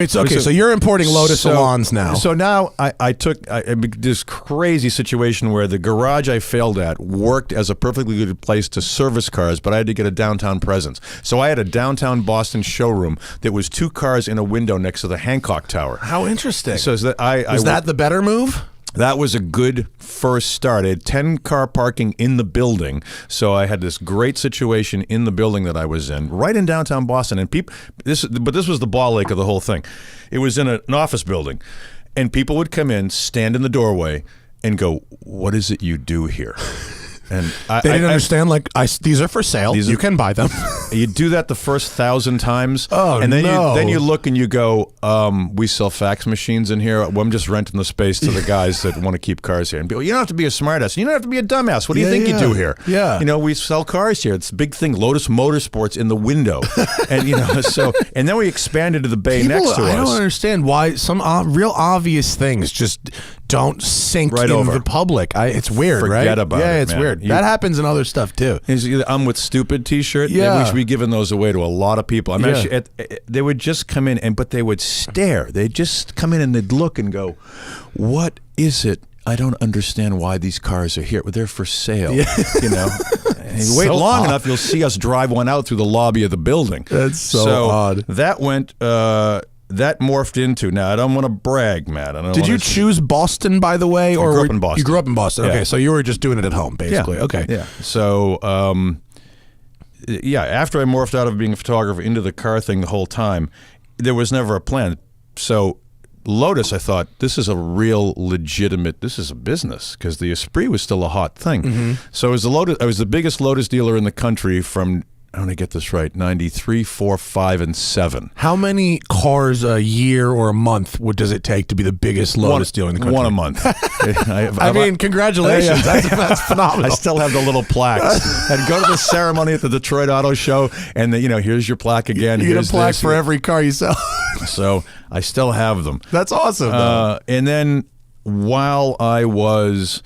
It's okay. So you're importing Lotus Salons now. So now I took this crazy situation where the garage I failed at worked as a perfectly good place to service cars, but I had to get a downtown presence. So I had a downtown Boston showroom that was 2 cars in a window next to the Hancock Tower. How interesting. So is that was that the better move? That was a good first start. I had 10-car parking in the building, so I had this great situation in the building that I was in, right in downtown Boston. And this was the ball ache of the whole thing. It was in an office building, and people would come in, stand in the doorway, and go, "What is it you do here?" And they didn't understand. These are for sale. You can buy them. You do that the first 1,000 times, and then you look and you go, "We sell fax machines in here. Well, I'm just renting the space to the guys that want to keep cars here." And people, you don't have to be a smartass. You don't have to be a dumbass. What do you think you do here? Yeah, we sell cars here. It's a big thing. Lotus Motorsports in the window, and and then we expanded to the bay next to us. I don't understand why some real obvious things just don't sink right in over the public. It's weird, right? Forget about it. Yeah, it's man. weird. That happens in other stuff too. I'm with stupid T-shirt. Yeah, we should be giving those away to a lot of people. I'm actually, they would just come in but they would stare. They'd just come in and they'd look and go, "What is it? I don't understand why these cars are here. Well, they're for sale." Yeah. And you wait long enough, you'll see us drive one out through the lobby of the building. That's so odd. That went. That morphed into, now I don't want to brag, Matt. Did you choose Boston, by the way? I grew up in Boston. You grew up in Boston. Yeah. Okay, so you were just doing it at home, basically. Yeah. Okay. Yeah. So, after I morphed out of being a photographer into the car thing the whole time, there was never a plan. So Lotus, I thought, this is a real legitimate, this is a business, because the Esprit was still a hot thing. Mm-hmm. So I was the biggest Lotus dealer in the country from, I want to get this right, 93, 4, 5, and 7. How many cars a year or a month does it take to be the biggest Lotus dealer in the country? One a month. I mean, congratulations. That's phenomenal. I still have the little plaques. I'd go to the ceremony at the Detroit Auto Show, and here's your plaque again. You get a plaque for every car you sell. So I still have them. That's awesome. And then while I was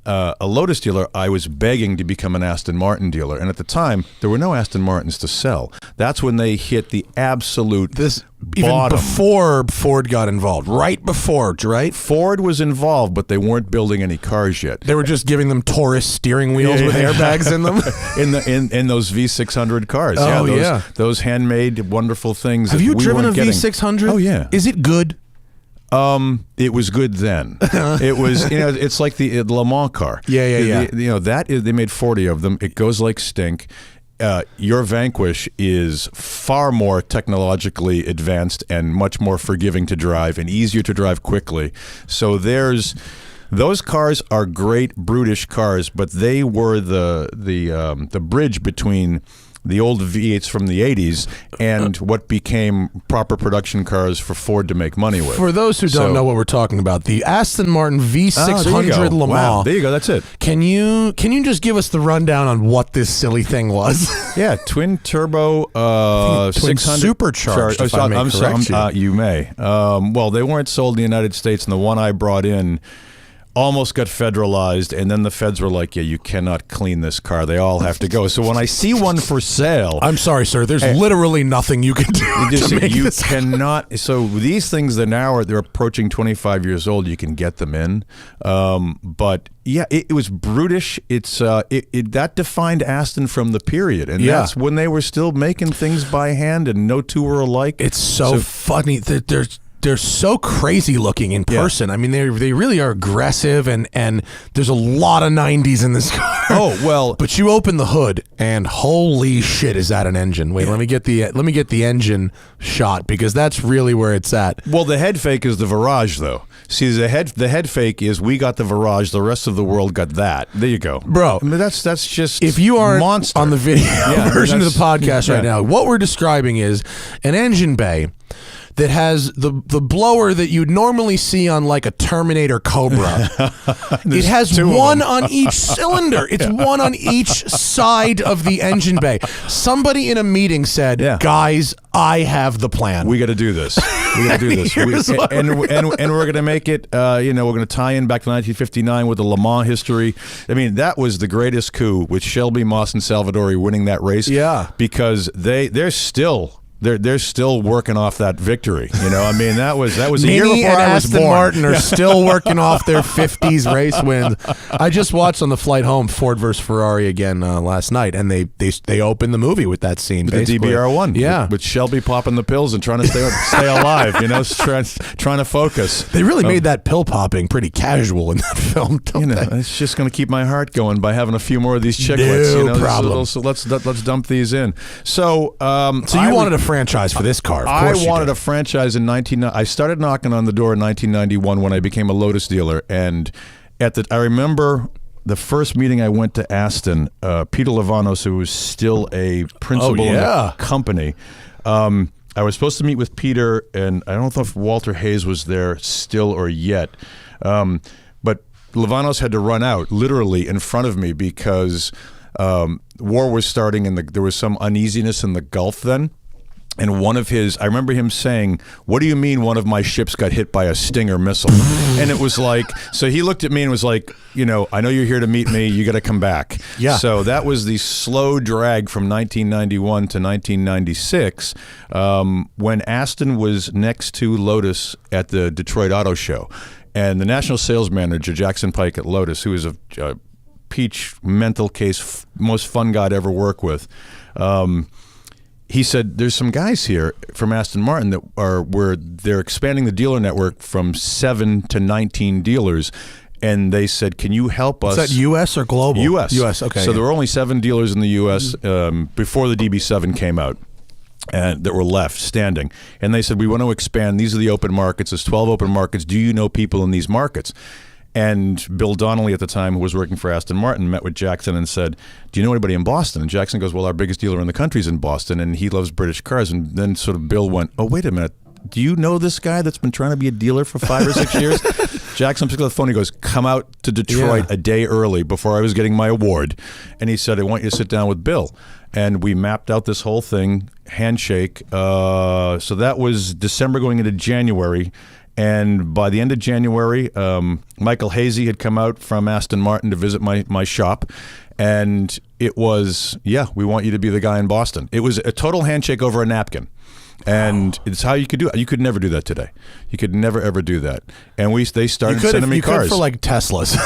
a Lotus dealer, I was begging to become an Aston Martin dealer. And at the time, there were no Aston Martins to sell. That's when they hit the absolute bottom. Even before Ford got involved. Right before, right? Ford was involved, but they weren't building any cars yet. They were just giving them Taurus steering wheels with airbags in them? in those V600 cars. Oh, those handmade, wonderful things. Have you driven a V600? Oh, yeah. Is it good? It was good then. It was, it's like the Le Mans car. Yeah. They made 40 of them. It goes like stink. Your Vanquish is far more technologically advanced and much more forgiving to drive and easier to drive quickly. So those cars are great, brutish cars, but they were the bridge between the old V8s from the 80s and what became proper production cars for Ford to make money with. For those who don't know what we're talking about, the Aston Martin V600 Le Mans. Wow, there you go. That's it. Can you just give us the rundown on what this silly thing was? Yeah, twin turbo, twin 600 supercharged. If I may correct you. You may. Well, they weren't sold in the United States, and the one I brought in almost got federalized, and then the feds were like, "Yeah, you cannot clean this car. They all have to go." So when I see one for sale, I'm sorry, sir. There's literally nothing you can do to make this cannot. So these things that now they're approaching 25 years old. You can get them in, but yeah, it was brutish. It's that defined Aston from the period, and that's when they were still making things by hand, and no two were alike. It's so funny that they're so crazy looking in person. Yeah. I mean, they really are aggressive, and there's a lot of 90s in this car. Oh well, but you open the hood, and holy shit, is that an engine? Wait, let me get the engine shot, because that's really where it's at. Well, the head fake is the Virage, though. See, the head fake is we got the Virage, the rest of the world got that. There you go, bro. I mean, that's just if you are monster. On the video version of the podcast right now, what we're describing is an engine bay that has the blower that you'd normally see on like a Terminator Cobra. It has one on each cylinder. It's one on each side of the engine bay. Somebody in a meeting said, "Guys, I have the plan. We got to do this. We got to do this. And we're going to make it. We're going to tie in back to 1959 with the Le Mans history. I mean, that was the greatest coup with Shelby Moss and Salvadori winning that race. Yeah, because they're still they're still working off that victory. You know, I mean, that was a year Mini before and I was Aston born. Martin are still working off their 50s race wins. I just watched on the flight home Ford versus Ferrari again last night, and they opened the movie with that scene. The DBR1, yeah, with Shelby popping the pills and trying to stay alive. You know, trying to focus. They really made that pill popping pretty casual in that film. Don't they? It's just going to keep my heart going by having a few more of these chiclets. No problem. So let's dump these in. So you wanted a franchise for this car? Of course, I wanted a franchise in 1990. I started knocking on the door in 1991 when I became a Lotus dealer, and I remember the first meeting I went to Aston. Peter Lavanos, who was still a principal in the company. I was supposed to meet with Peter, and I don't know if Walter Hayes was there still or yet. But Lavanos had to run out literally in front of me because war was starting and there was some uneasiness in the Gulf then. And I remember him saying, "What do you mean one of my ships got hit by a Stinger missile?" And it was like, so he looked at me and was like, you know, "I know you're here to meet me. You got to come back." Yeah. So that was the slow drag from 1991 to 1996 when Aston was next to Lotus at the Detroit Auto Show. And the national sales manager, Jackson Pike at Lotus, who is a peach mental case, most fun guy to ever work with, he said, "There's some guys here from Aston Martin where they're expanding the dealer network from 7 to 19 dealers." And they said, "Can you help us?" Is that U.S. or global? U.S. Okay. So there were only 7 dealers in the U.S. Before the DB7 came out. And that were left standing. And they said, "We want to expand. These are the open markets. There's 12 open markets. Do you know people in these markets?" And Bill Donnelly at the time, who was working for Aston Martin, met with Jackson and said, "Do you know anybody in Boston?" And Jackson goes, "Well, our biggest dealer in the country is in Boston, and he loves British cars." And then sort of Bill went, "Oh, wait a minute. Do you know this guy that's been trying to be a dealer for 5 or 6 years?" Jackson picked up the phone. He goes, "Come out to Detroit a day early before I was getting my award." And he said, "I want you to sit down with Bill." And we mapped out this whole thing, handshake. So that was December going into January. And by the end of January, Michael Hazy had come out from Aston Martin to visit my shop. And it was, we want you to be the guy in Boston. It was a total handshake over a napkin. And it's how you could do it. You could never do that today. You could never, ever do that. And they started sending me cars. You could for like Teslas.